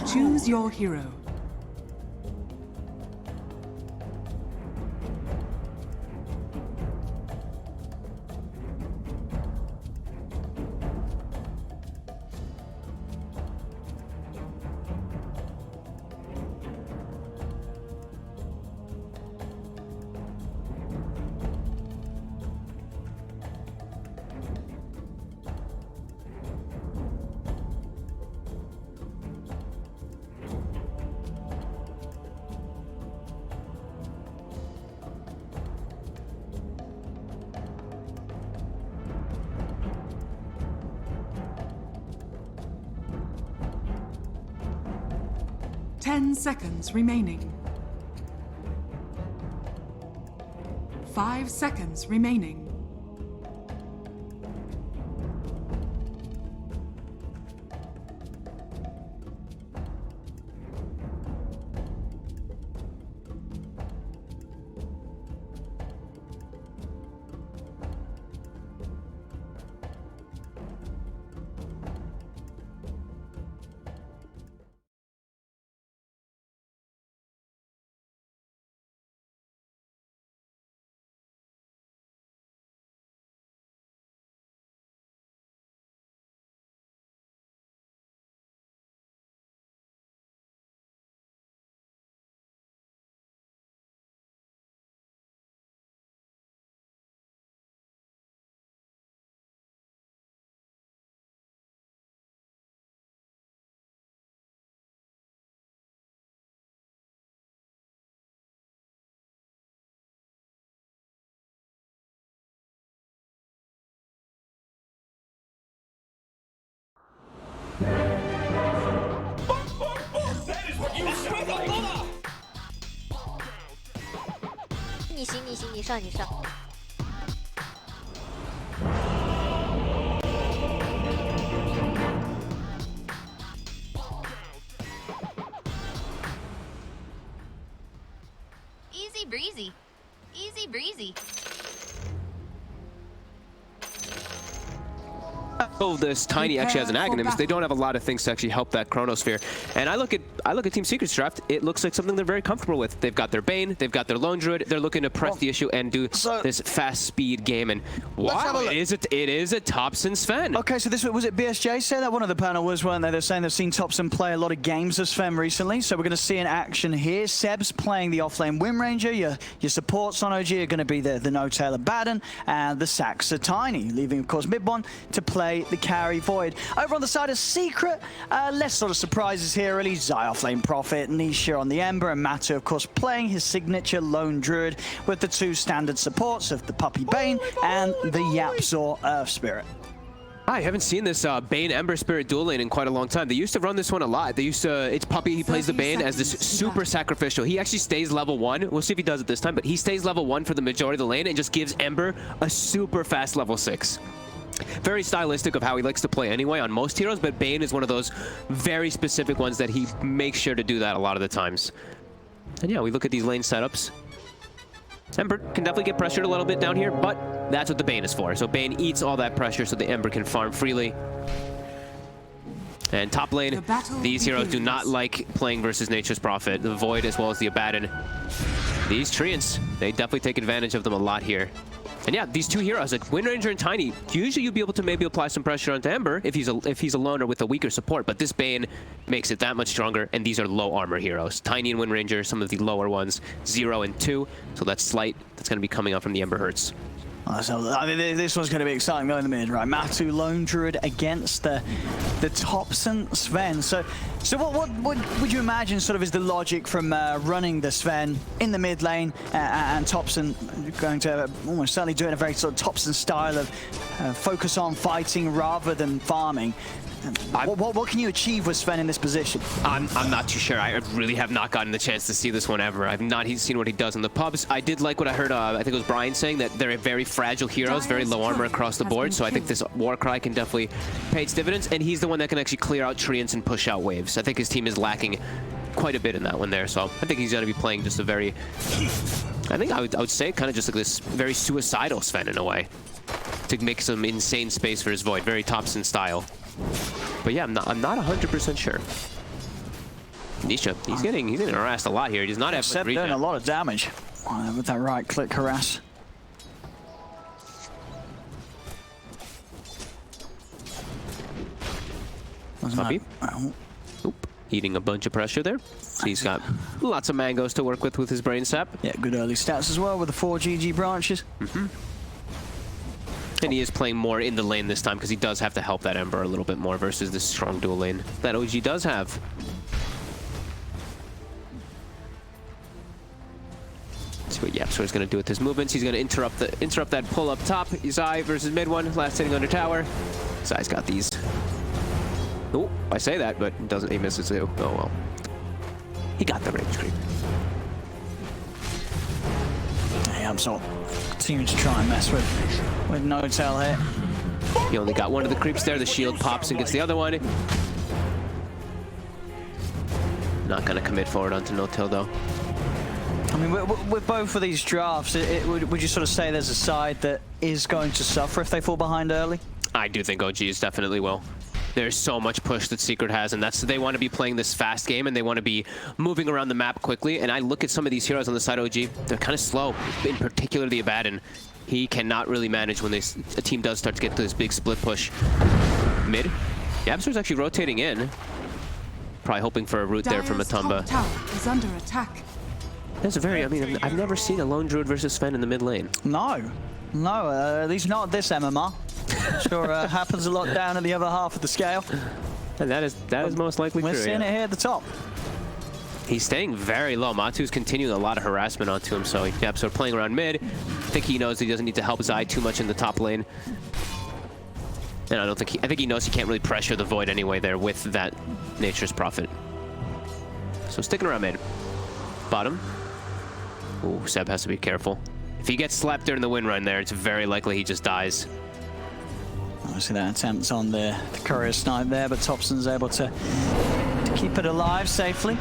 Choose your hero. Ten seconds remaining. 5 seconds remaining.你上。Easy breezy. Easy breezy. Oh, this Tiny actually has an Agonymous. They don't have a lot of things to actually help that Chronosphere. And I look at Team Secret's draft. It looks like something they're very comfortable with. They've got their Bane, they've got their Lone Druid. They're looking to press the issue and do this fast speed game. And wow, it is a Topson Sven. Okay, so this was it BSJ say that? One of the panel was, weren't they? They're saying they've seen Topson play a lot of games as Sven recently. So we're going to see in action here. Seb's playing the offlane Wind Ranger. Your supports on OG are going to be the No-Tail Abaddon and the Saksa Tiny, leaving of course MidOne to play the carry Void. Over on the side of Secret, less sort of surprises here really. Zai offlane Prophet, Nisha on the Ember, and Matu of course playing his signature Lone Druid with the two standard supports of the Puppey Bane and the YapzOr Earth Spirit. I haven't seen this Bane Ember Spirit dual lane in quite a long time. They used to run this one a lot. They used to, it's Puppey, he plays the Bane as this super sacrificial. He actually stays level 1. We'll see if he does it this time, but he stays level 1 for the majority of the lane and just gives Ember a super fast level 6. Very stylistic of how he likes to play anyway on most heroes, but Bane is one of those very specific ones that he makes sure to do that a lot of the times. And yeah, we look at these lane setups. Ember can definitely get pressured a little bit down here, but that's what the Bane is for. So Bane eats all that pressure so the Ember can farm freely. And top lane, these heroes do not like playing versus Nature's Prophet, the Void as well as the Abaddon. These Treants, they definitely take advantage of them a lot here. And yeah, these two heroes, like Wind Ranger and Tiny, usually you'd be able to maybe apply some pressure onto Ember if he's alone or with a weaker support, but this Bane makes it that much stronger, and these are low armor heroes. Tiny and Wind Ranger, some of the lower ones, 0 and 2, so that's slight. That's going to be coming up from the Ember Hertz. So I mean, this one's going to be exciting going in the mid, right? Matu Lone Druid against the Topson Sven. So what would you imagine sort of is the logic from running the Sven in the mid lane and Topson going to almost certainly do it in a very sort of Topson style of focus on fighting rather than farming? What can you achieve with Sven in this position? I'm not too sure. I really have not gotten the chance to see this one ever. I've not seen what he does in the pubs. I did like what I heard, I think it was Brian saying, that they're very fragile heroes, very low armor across the board, so I think this Warcry can definitely pay its dividends, and he's the one that can actually clear out treants and push out waves. I think his team is lacking quite a bit in that one there, so I think he's going to be playing just a very, I think I would say kind of just like this very suicidal Sven in a way, to make some insane space for his Void, very Topson style. But yeah, I'm not 100% sure. Nisha, he's getting harassed a lot here. He does not have Seb doing a lot of damage with that right click harass. Puppey. Oop. Eating a bunch of pressure there. So he's got lots of mangoes to work with his brain sap. Yeah, good early stats as well with the 4 GG branches. And he is playing more in the lane this time because he does have to help that Ember a little bit more versus this strong dual lane that OG does have. Let's see what YapzOr is going to do with his movements. He's going to interrupt that pull up top. Zai versus MidOne, last hitting under tower. Zai's got these. Oh, I say that, but he misses too. Oh well. He got the range creep. YapzOr continuing to try and mess with no tail here. He only got one of the creeps there. The shield pops and gets the other one. Not going to commit forward onto no tail though. I mean, with both of these drafts, would you sort of say there's a side that is going to suffer if they fall behind early? I do think OGs definitely will. There's so much push that Secret has, and they want to be playing this fast game, and they want to be moving around the map quickly. And I look at some of these heroes on the side of OG, they're kind of slow, in particular the Abaddon. He cannot really manage when a team does start to get to this big split push. Mid, YapzOr's actually rotating in. Probably hoping for a root there from Matumban. Top tower is under attack. That's a very, I mean, I've never seen a lone druid versus Sven in the mid lane. No, at least not this MMR. Sure, happens a lot down at the other half of the scale. And that is most likely true. We're seeing it here at the top. He's staying very low. Matu's continuing a lot of harassment onto him, so YapzOr playing around mid. I think he knows he doesn't need to help Zai too much in the top lane. And I think he knows he can't really pressure the Void anyway there with that Nature's Prophet. So sticking around mid. Bottom. Ooh, Seb has to be careful. If he gets slapped during the wind run there, it's very likely he just dies. Obviously that attempt on the courier snipe there, but Topson's able to keep it alive safely.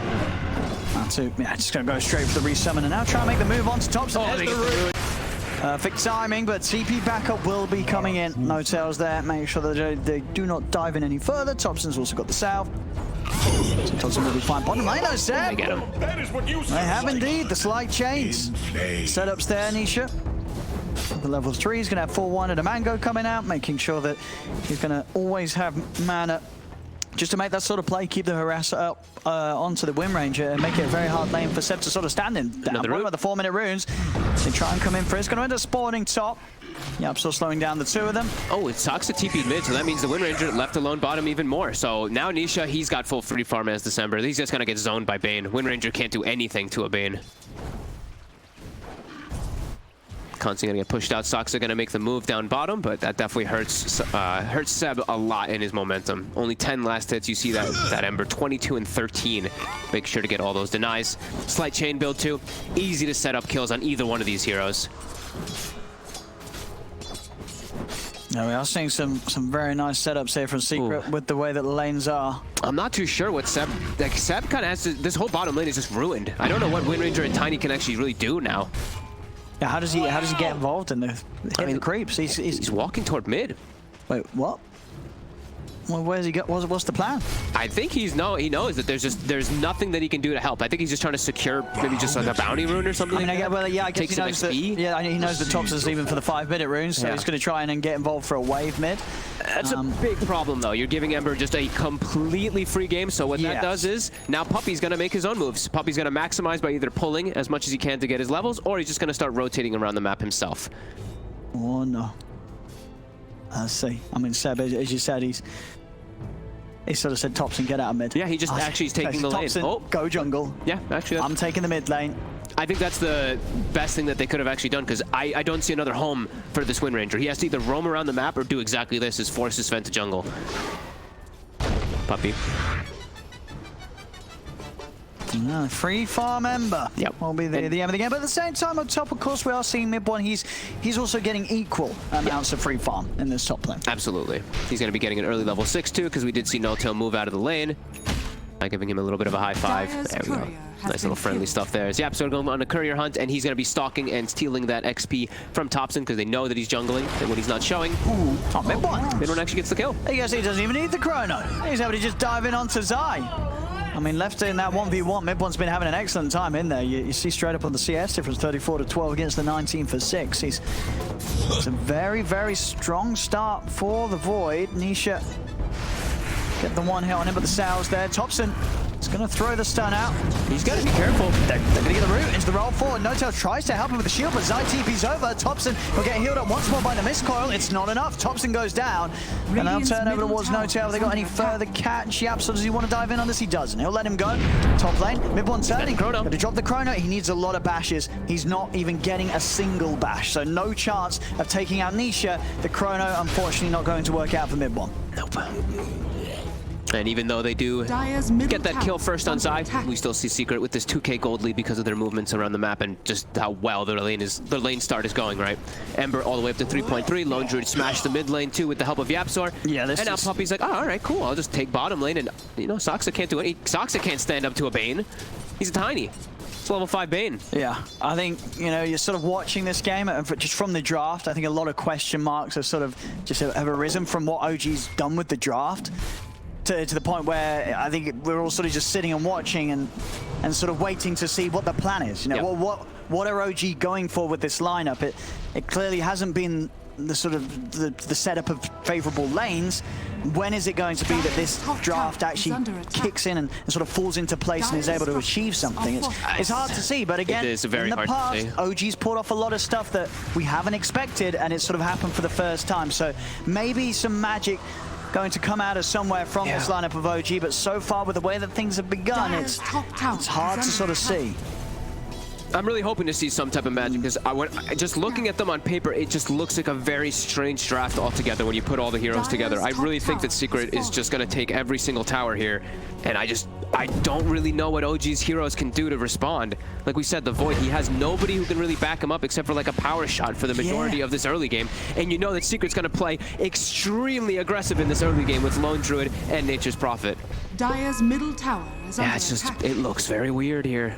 Just going to go straight for the resummon and now try and make the move on to Topson. Oh, There's the root. Perfect timing, but TP backup will be coming in. No tails there. Make sure that they do not dive in any further. Topson's also got the south. So Topson will be fine. Bottom lane, though, Seb. They get him. They have indeed. The slight chains. Setups there, Nisha. The level 3 is going to have 4-1 and a mango coming out, making sure that he's going to always have mana just to make that sort of play, keep the harasser up onto the Wind Ranger and make it a very hard lane for Seb to sort of stand in. Down with the 4-minute runes. They try and come in for it. It's going to end up spawning top. YapzOr slowing down the 2 of them. Oh, it's Saksa TP'd mid, so that means the Wind Ranger left alone bottom even more. So now Nisha, he's got full free farm as December. He's just going to get zoned by Bane. Wind Ranger can't do anything to a Bane. Constantly gonna get pushed out. Saksa gonna make the move down bottom, but that definitely hurts Seb a lot in his momentum. Only 10 last hits. You see that Ember 22 and 13. Make sure to get all those denies. Slight chain build too. Easy to set up kills on either one of these heroes. Now we are seeing some very nice setups here from Secret with the way that the lanes are. I'm not too sure what Seb kind of has to. This whole bottom lane is just ruined. I don't know what Wind Ranger and Tiny can actually really do now. Yeah, how does he get involved in the the creeps? He's walking toward mid. Wait, what? Well, where's he got? What's the plan? I think he knows that there's nothing that he can do to help. I think he's just trying to secure maybe just like a bounty rune or something. I mean, I guess he knows that. Yeah, he knows the Topson's even for the 5-minute runes, so he's going to try and get involved for a wave mid. That's a big problem though. You're giving Ember just a completely free game. So what that does is now Puppey's going to make his own moves. Puppey's going to maximize by either pulling as much as he can to get his levels, or he's just going to start rotating around the map himself. Oh no. I see. I mean, Seb, as you said, he sort of said, Topson, get out of mid. Yeah, he just actually is taking the lane. Oh, go jungle. Yeah, actually. I'm taking the mid lane. I think that's the best thing that they could have actually done, because I don't see another home for this Wind Ranger. He has to either roam around the map or do exactly this, is force his Sven to jungle. Puppey. Free farm Ember. Yep. Will be the end of the game. But at the same time, on top, of course, we are seeing MidOne. He's also getting equal amounts of free farm in this top lane. Absolutely. He's going to be getting an early level 6 too, because we did see No-Tail move out of the lane. Giving him a little bit of a high five. There we go. Nice little friendly stuff there. YapzOr going on a courier hunt, and he's going to be stalking and stealing that XP from Topson because they know that he's jungling, and when he's not showing, MidOne actually gets the kill. I guess he doesn't even need the chrono. He's able to just dive in onto Zai. I mean, left in that 1v1, MidOne's been having an excellent time in there. You see straight up on the CS difference, 34 to 12 against the 19 for 6. It's a very, very strong start for the Void. Nisha get the one hit on him, but the sales there. Topson is going to throw the stun out. He's got to be careful. They're going to get the root into the roll forward. Notel tries to help him with the shield, but Zai TP's over. Topson will get healed up once more by the miscoil. It's not enough. Topson goes down. And they'll turn over towards Notel. Have they got any further catch? YapzOr, does he want to dive in on this? He doesn't. He'll let him go. Top lane. MidOne turning. Got to drop the chrono. He needs a lot of bashes. He's not even getting a single bash. So no chance of taking out Nisha. The chrono, unfortunately, not going to work out for MidOne. Nope. And even though they do get that kill first on Zai, we still see Secret with this 2k gold lead because of their movements around the map and just how well their lane start is going, right? Ember all the way up to 3.3. Lone Druid smashed the mid lane too with the help of YapzOr. Yeah, and now Puppey's like, oh, all right, cool. I'll just take bottom lane, and you know, Saksa can't do it. Saksa can't stand up to a Bane. He's a tiny. It's level 5 Bane. Yeah, I think, you know, you're sort of watching this game just from the draft. I think a lot of question marks have sort of just have arisen from what OG's done with the draft. To the point where I think we're all sort of just sitting and watching and sort of waiting to see what the plan is. You know, what are OG going for with this lineup? It clearly hasn't been the sort of the setup of favorable lanes. When is it going to be that this draft actually kicks in and sort of falls into place and is able to achieve something? It's hard to see, but again, in the past, OG's pulled off a lot of stuff that we haven't expected, and it's sort of happened for the first time. So maybe some magic going to come out of somewhere from this lineup of OG, but so far with the way that things have begun, it's hard to sort of see. I'm really hoping to see some type of magic, because just looking at them on paper, it just looks like a very strange draft altogether when you put all the heroes together. I really think that Secret is just going to take every single tower here, and I don't really know what OG's heroes can do to respond. Like we said, the Void, he has nobody who can really back him up except for like a power shot for the majority of this early game, and you know that Secret's going to play extremely aggressive in this early game with Lone Druid and Nature's Prophet. Dire's middle tower is under attack. It looks very weird here.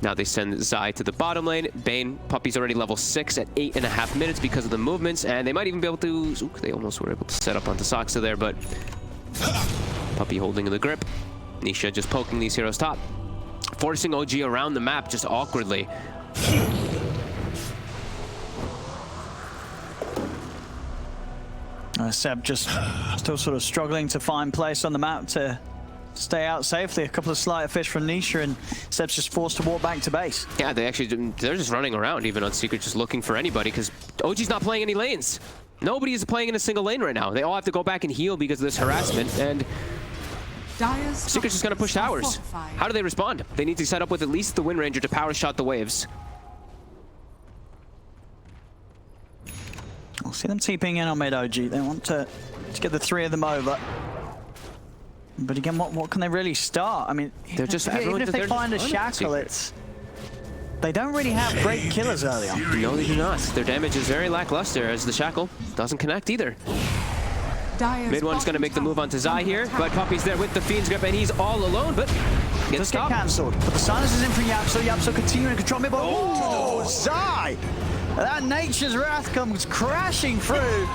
Now they send Zai to the bottom lane. Bane, Puppey's already level 6 at 8.5 minutes because of the movements, and they might even be able to... Ooh, they almost were able to set up onto Saksa there, but... Puppey holding the grip. Nisha just poking these heroes top. Forcing OG around the map just awkwardly. Seb just still sort of struggling to find place on the map to stay out safely. A couple of slight fish from Nisha, and Seb's just forced to walk back to base. Yeah, they're just running around even on Secret, just looking for anybody, because OG's not playing any lanes. Nobody is playing in a single lane right now. They all have to go back and heal because of this harassment, and Secret's just going to push towers. How do they respond? They need to set up with at least the Wind Ranger to power shot the waves. We'll see them TPing in on mid OG. They want to get the 3 of them over. But again, what can they really start? I mean, they're just even if they find a shackle, they don't really have great killers early on. No, they do not. Their damage is very lackluster as the shackle doesn't connect either. MidOne's going to make the move onto Zai here, but Puppey's there with the Fiend's Grip, and he's all alone, but gets stopped. Get cancelled. But the silence is in for YapzOr. YapzOr continuing to control MidOne. Oh, Zai! That Nature's Wrath comes crashing through.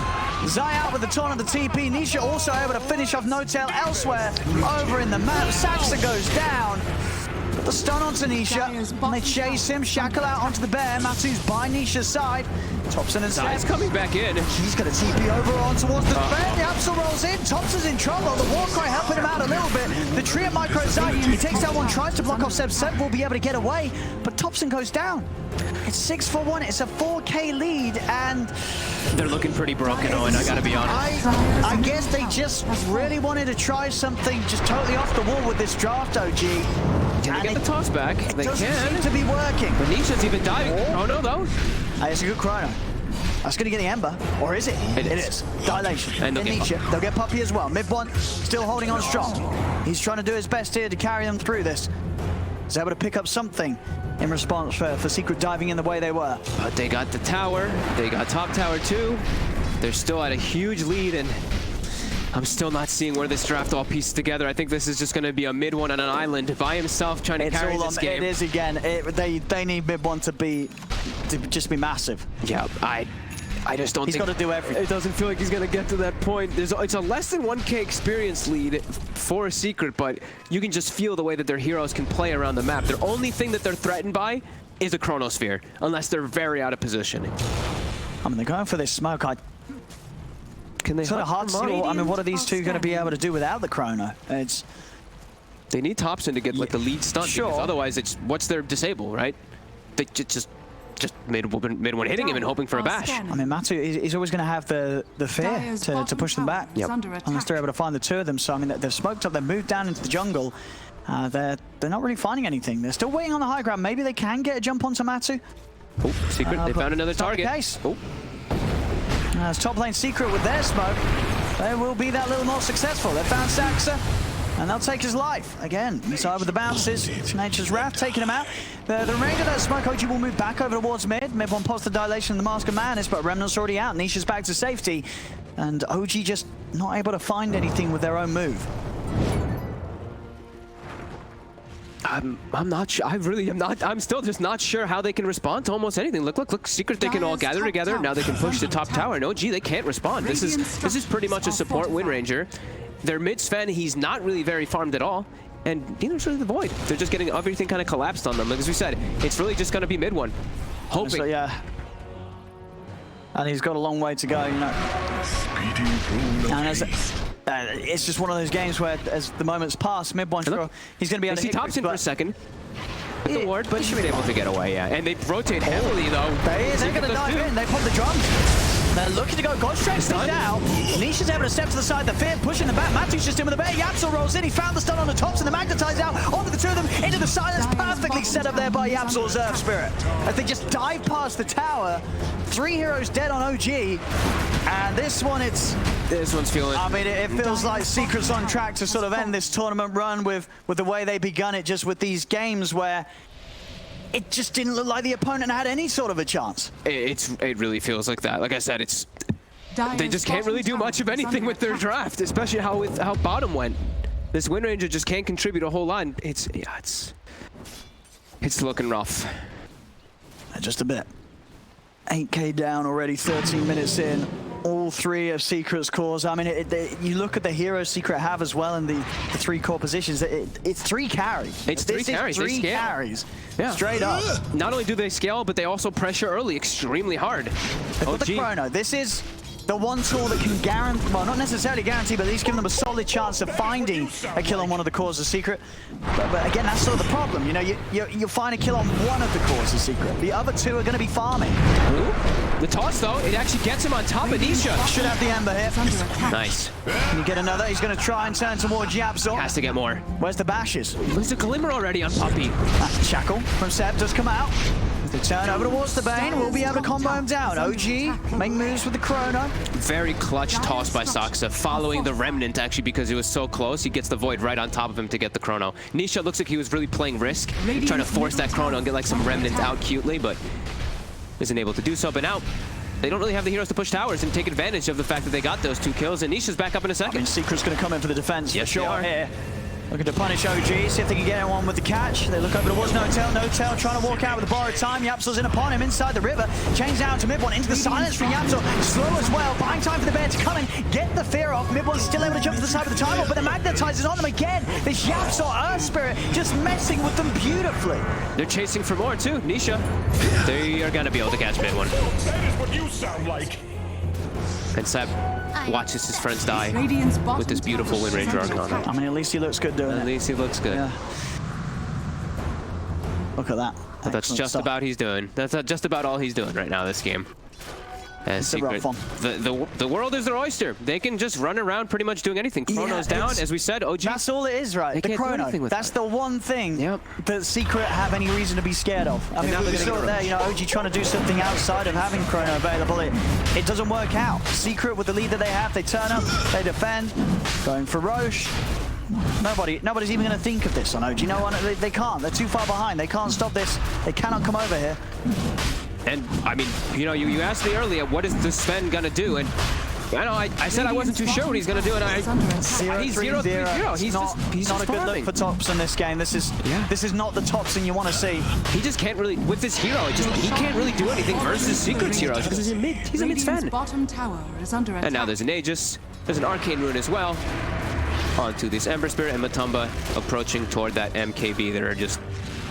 Zai out with the taunt on the TP. Nisha also able to finish off Notel elsewhere over in the map. Saksa goes down. Put the stun onto Nisha. And they chase him. Shackle out onto the bear. Matu's by Nisha's side. Topson and Zai's coming back in. He's going to TP over on towards the bear. The YapzOr rolls in. Topson's in trouble. The Warcry helping him out a little bit. The tree of micro Zai. He takes that one, tries to block off Seb. Seb will be able to get away, but Topson goes down. It's 6-for-1. It's a 4K lead, and they're looking pretty broken, Owen. I gotta be honest. I guess they just really wanted to try something just totally off the wall with this draft, OG. Can they get the toss back? They can. Seem to be working. But Nisha's even diving. Oh no, though. It's a good chrono. That's going to get the Ember, or is it? It is. Dilation. And Nisha. They'll get Puppey as well. MidOne still holding on strong. He's trying to do his best here to carry them through this. He's able to pick up something in response for Secret diving in the way they were. But they got the tower. They got top tower too. They're still at a huge lead, and I'm still not seeing where this draft all pieces together. I think this is just going to be a MidOne on an island by himself trying to carry this game. It is again. They need MidOne to just be massive. Yeah, I just don't He's think... got to do everything. It doesn't feel like he's going to get to that point. It's a less than 1K experience lead for a Secret, but you can just feel the way that their heroes can play around the map. The only thing that they're threatened by is a Chronosphere, unless they're very out of position. I mean, they're going for this smoke. Can they sort of hard to see. I mean, what are these two going to be able to do without the Chrono? They need Topson to get like the lead stunt, sure. because otherwise it's what's their disable, right? They just mid-one hitting him and hoping for a bash. I mean, Matu is always going to have the fear to push them back. Yep. Unless they're able to find the two of them. So, I mean, they've smoked up, they've moved down into the jungle. They're not really finding anything. They're still waiting on the high ground. Maybe they can get a jump onto Matu. Oh, Secret, they found another target. Oh. As top lane Secret with their smoke, they will be that little more successful. They found Saksa, and they'll take his life. Again, inside with the bounces. It's Nature's Wrath taking him out. The remainder of that smoke, OG will move back over towards mid. MidOne pops the dilation of the Mask of Madness, but Remnant's already out. Nisha's back to safety, and OG just not able to find anything with their own move. I'm not sure. I really am not. I'm still just not sure how they can respond to almost anything. Look. Secret, they can all gather together. Now they can push the top tower. No, they can't respond. This is pretty much a support Wind Ranger. Their mid Sven, he's not really very farmed at all. And neither's really the Void. They're just getting everything kind of collapsed on them. Like as we said, it's really just going to be MidOne. Hoping. So, yeah. And he's got a long way to go, you know. And it's just one of those games where, as the moments pass, MidOne, he's going to be able to hit Topson for a second. With the ward, but he should be able to get away, yeah. And they rotate heavily, though. They're going to dive in. They pop the drums. They're looking to go straight down. Nisha's able to step to the side. The fear pushing the back. Matu's just in with the bear. YapzOr rolls in. He found the stun on the tops and the magnetize out onto the two of them into the silence. Perfectly set up there by YapzOr's Earth Spirit. As they just dive past the tower. 3 heroes dead on OG. And this one's feeling. I mean, it feels like Secret's on track to sort of end this tournament run with the way they begun it, just with these games where it just didn't look like the opponent had any sort of a chance. It really feels like that. Like I said, they just can't really do much of anything with their draft, especially how bottom went. This Wind Ranger just can't contribute a whole lot. It's looking rough. Just a bit. 8K down already, 13 minutes in. All 3 of Secret's cores. I mean, you look at the heroes Secret have as well in the 3 core positions. It's 3 carries. It's 3 carries. 3 carries. Yeah. Straight up. Not only do they scale, but they also pressure early extremely hard. They've got the Chrono. This is the one tool that can guarantee, well, not necessarily guarantee, but at least give them a solid chance of finding a kill on one of the cores of Secret. But again, that's sort of the problem. You know, you'll find a kill on one of the cores of Secret. The other 2 are going to be farming. Ooh. The toss, though, it actually gets him on top of Nisha. Should have the Ember here. Nice. Can you get another? He's going to try and turn towards YapzOr. Has to get more. Where's the bashes? There's a Glimmer already on Puppey. Shackle from Seb does come out. If they turn over towards the Bane, we'll be able to combo him down. OG, make moves with the Chrono. Very clutch toss by Saksa, following the Remnant, actually, because it was so close. He gets the Void right on top of him to get the Chrono. Nisha looks like he was really playing Risk, trying to force that Chrono and get like some Remnant out cutely, but isn't able to do so. But now, they don't really have the heroes to push towers and take advantage of the fact that they got those 2 kills, and Nisha's back up in a second. I mean, Secret's going to come in for the defense. Yes, sure here. Looking to punish OG, see if they can get one with the catch. They look over towards No-Tail trying to walk out with the borrowed time. YapzOr's in upon him inside the river. Change down to MidOne into the silence from YapzOr. Slow as well, buying time for the bear to come in, get the fear off. MidOne's still able to jump to the side of the time, but the magnetizes on them again. This YapzOr Earth Spirit just messing with them beautifully. They're chasing for more too, Nisha. They are going to be able to catch MidOne. That is what you sound like. And Seb watches his friends die with this beautiful Wind Ranger arc on him. I mean, at least he looks good doing it. At least he looks good. Yeah. Look at that. But that's just about he's doing. That's just about all he's doing right now this game. Secret. The world is their oyster. They can just run around pretty much doing anything. Chrono's down, as we said. OG. That's all it is, right? The Chrono. That's the one thing that Secret have any reason to be scared of. I mean, we saw it there, you know, OG trying to do something outside of having Chrono available. It doesn't work out. Secret, with the lead that they have, they turn up, they defend, going for Roche. Nobody's even going to think of this on OG. No one, they can't. They're too far behind. They can't stop this. They cannot come over here. And, I mean, you know, you asked me earlier, what is the Sven going to do? And I know, I said I wasn't too sure what he's going to do, and he's 0-3-0. He's not a good look for Topson this game. This is not the Topson you want to see. He just can't really, with this hero, he can't really do anything versus Secret's heroes because he's a mid Sven. Bottom tower is under attack. And now there's an Aegis, there's an Arcane Rune as well. Onto this Ember Spirit and Matumba approaching toward that MKB.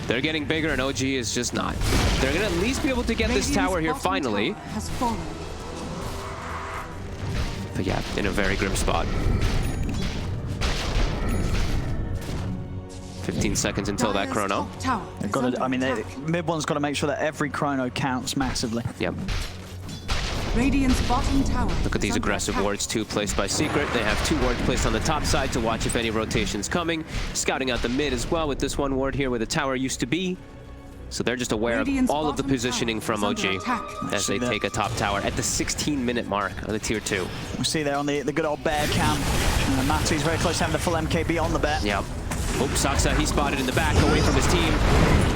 They're getting bigger, and OG is just not. They're going to at least be able to get this tower here finally. Has fallen. But yeah, in a very grim spot. 15 seconds until that chrono. They've got to, I mean, MidOne's got to make sure that every chrono counts massively. Yep. Radiant's bottom tower. Look at these aggressive wards too placed by Secret. They have 2 wards placed on the top side to watch if any rotation's coming. Scouting out the mid as well with this 1 ward here where the tower used to be. So they're just aware of all of the positioning from OG as they take a top tower at the 16-minute mark of the tier 2. We see there on the good old bear cam. Matu's very close to having the full MKB on the bear. Yep. Oops, Saksa, he spotted in the back, away from his team.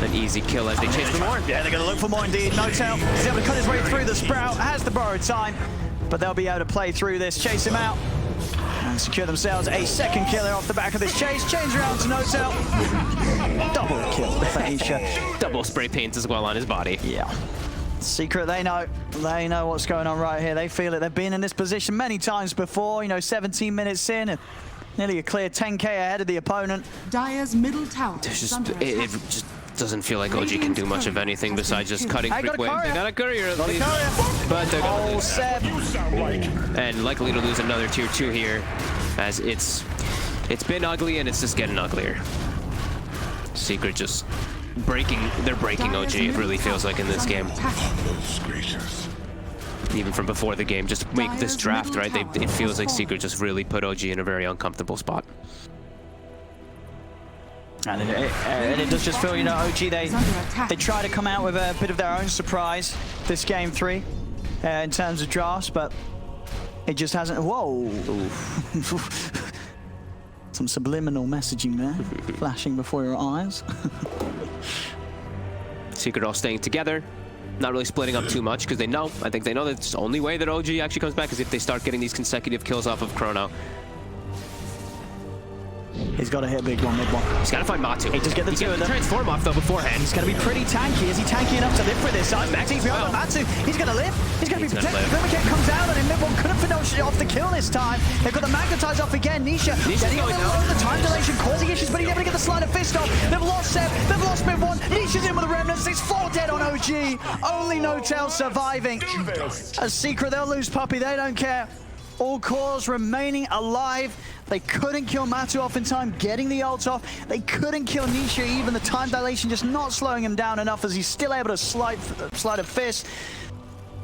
An easy kill as they chase for more. Yeah, they're going to look for more indeed. Notel is able to cut his way through the Sprout, has the borrowed time, but they'll be able to play through this, chase him out, and secure themselves a second killer off the back of this chase. Change around to Notel. Double kill for Nisha. Double spray paint as well on his body. Yeah. Secret, they know what's going on right here. They feel it. They've been in this position many times before, you know, 17 minutes in, and nearly a clear 10k ahead of the opponent. Dire's middle tower. It just doesn't feel like OG can do much of anything besides just cutting quick waves. They got a courier at least, but they're going to lose Seb. and likely to lose another tier 2 here, as it's been ugly and it's just getting uglier. Secret just they're breaking OG. It really feels like in this game. Even from before the game, just make this draft, right? It feels like Secret just really put OG in a very uncomfortable spot. And it does just feel, you know, OG, they try to come out with a bit of their own surprise this game 3 in terms of drafts, but it just hasn't. Whoa. Some subliminal messaging there, flashing before your eyes. Secret all staying together. Not really splitting up too much because I think they know that the only way that OG actually comes back is if they start getting these consecutive kills off of Chrono. He's got to hit a big one, MidOne. He's got to find Matu. He just get the 2 of them. Transform off though beforehand. He's going to be pretty tanky. Is he tanky enough to live for this? Matu, he's going to live. He's going to be protected. Vermicate comes out and MidOne couldn't finish off the kill this time. They've got the magnetize off again. Nisha getting a little over the time dilation, causing issues, but he's able to get the sleight of fist off. They've lost Seb. They've lost MidOne. Nisha's in with the remnants. It's 4 dead on OG. Only Notel surviving. A Secret, they'll lose Puppey. They don't care. All cores remaining alive. They couldn't kill Matu off in time, getting the ult off. They couldn't kill Nisha, even the time dilation just not slowing him down enough as he's still able to slide a fist.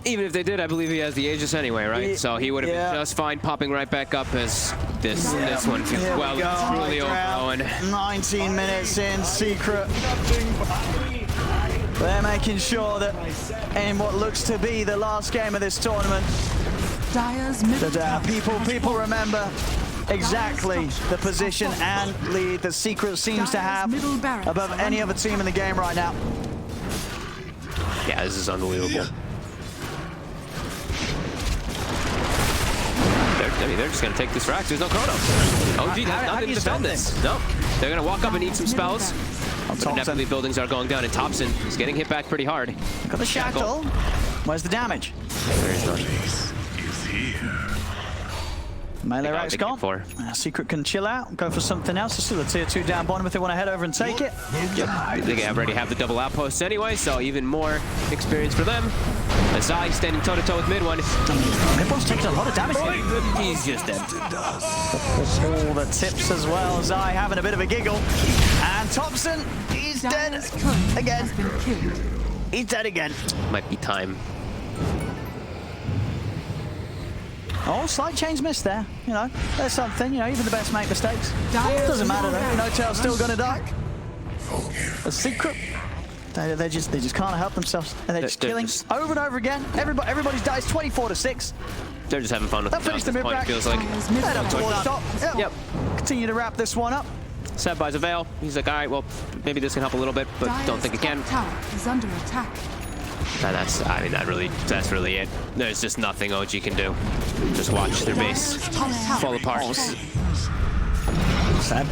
Even if they did, I believe he has the Aegis anyway, right? So he would have been just fine popping right back up as this one feels truly overflowing. 19 minutes in, Secret. They're making sure that in what looks to be the last game of this tournament, Dire's middle tower. People remember exactly the position and lead that Secret seems to have above any other team in the game right now. Yeah, this is unbelievable. They're just going to take this rack. There's no chrono. OG has nothing to defend this. No, they're going to walk up and eat some spells. Definitely buildings are going down, and Topson is getting hit back pretty hard. Got the shackle. Where's the damage? There's none. Melee rack's gone. Secret can chill out, go for something else. There's still a tier 2 down bottom if they want to head over and take it. Yep. They already have the double outposts anyway, so even more experience for them. Azai standing toe-to-toe with MidOne. MidOne's taking a lot of damage here. He's just dead. All the tips as well. Azai having a bit of a giggle. And Topson, he's dead again. He's dead again. Might be time. Oh, slight change missed there. You know, there's something. You know, even the best make mistakes. Doesn't matter though. Notel's still gonna die. A Secret. They just can't help themselves, and they're just killing over and over again. Everybody's dies 24-6. They're just having fun with They'll finish the mid-rack. Feels like. Head up towards top. Yep. Continue to wrap this one up. Seb buys a veil. He's like, all right, well, maybe this can help a little bit, but don't think it can. Tower is under attack. And I mean, that's really it. There's just nothing OG can do. Just watch their base fall apart. Seb.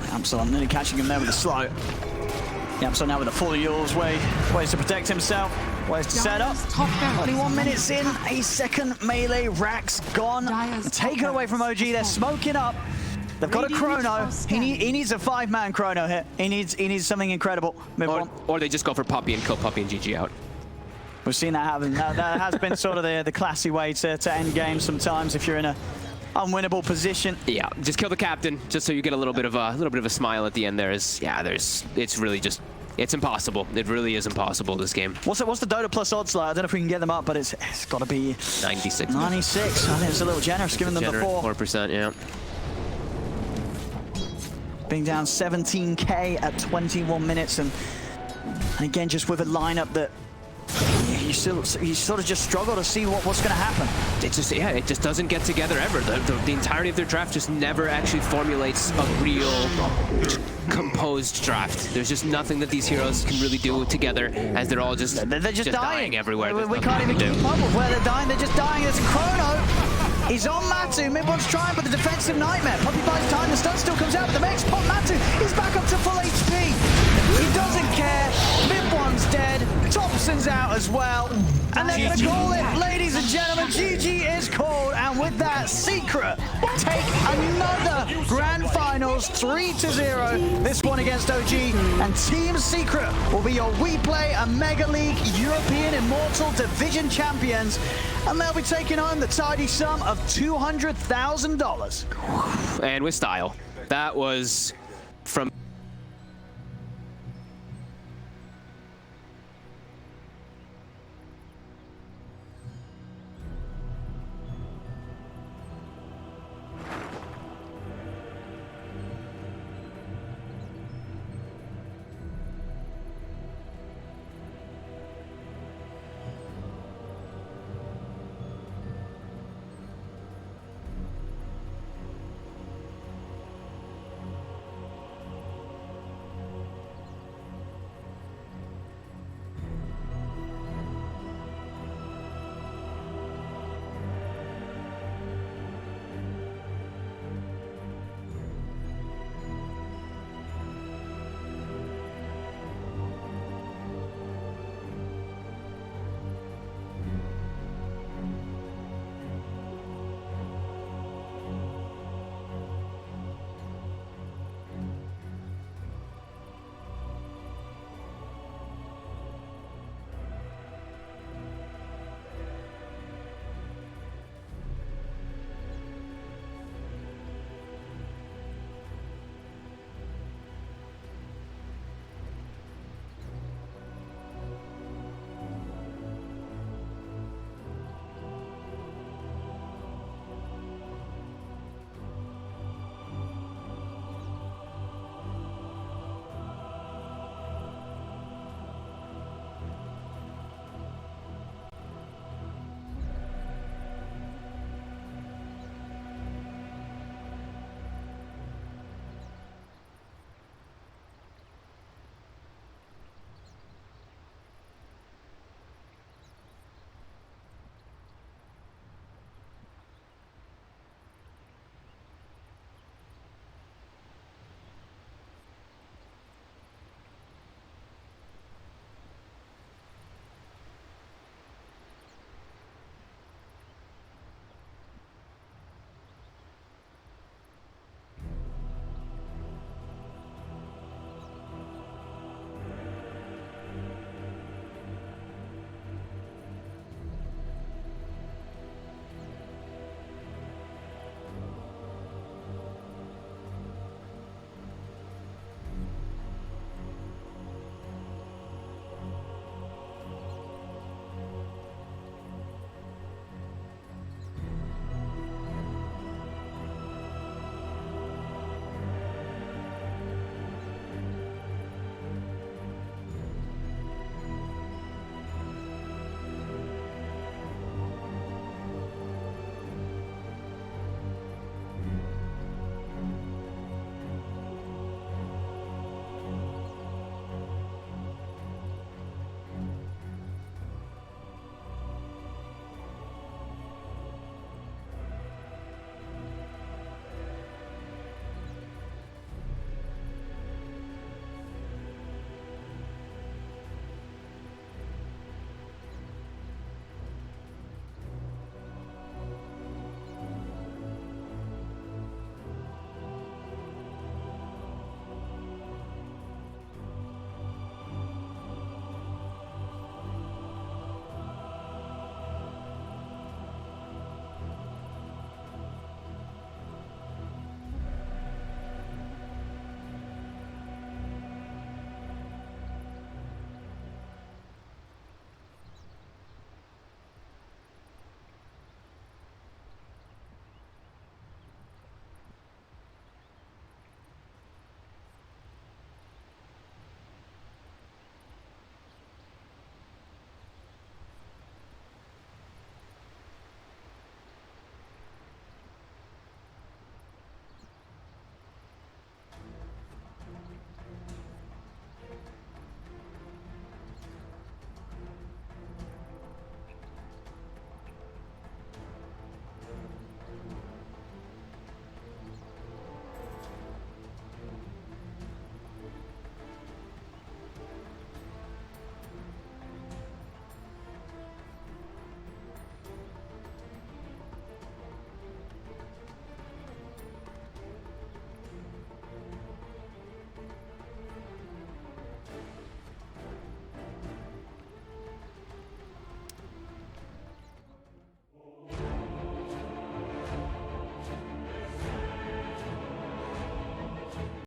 YapzOr nearly catching him there with a slow. YapzOr now with a full Yules, ways to protect himself, ways to set up. 21 minutes in, a second melee, Rax gone. Taken away from OG, they're smoking up. They've got a chrono. He needs a 5-man chrono here. He needs something incredible. Or they just go for Puppey and kill Puppey and GG out. We've seen that happen. That has been sort of the classy way to end games sometimes if you're in a unwinnable position. Yeah, just kill the captain, just so you get a little bit of a smile at the end. It's really just, it's impossible. It really is impossible, this game. What's the Dota plus odds like? I don't know if we can get them up, but it's got to be 96. 96. I think it's a little generous given them before. 4%, yeah. Being down 17k at 21 minutes, and again, just with a lineup that you sort of just struggle to see what's going to happen. It just doesn't get together ever. The entirety of their draft just never actually formulates a real composed draft. There's just nothing that these heroes can really do together, as they're all just dying everywhere. We can't even keep up with where they're dying. They're just dying. There's a chrono. He's on Matu. MidOne's trying, but the defensive nightmare. Puppey buys time. The stun still comes out, but the mix pop Matu. He's back up to full HP. He doesn't care. MidOne's dead. Topson's out as well. And they're going to call it, ladies and gentlemen. GG is called. And with that, Secret take another Grand Finals 3-0. This one against OG. And Team Secret will be your We Play a Mega League European Immortal Division champions. And they'll be taking home the tidy sum of $200,000. And with style. That was from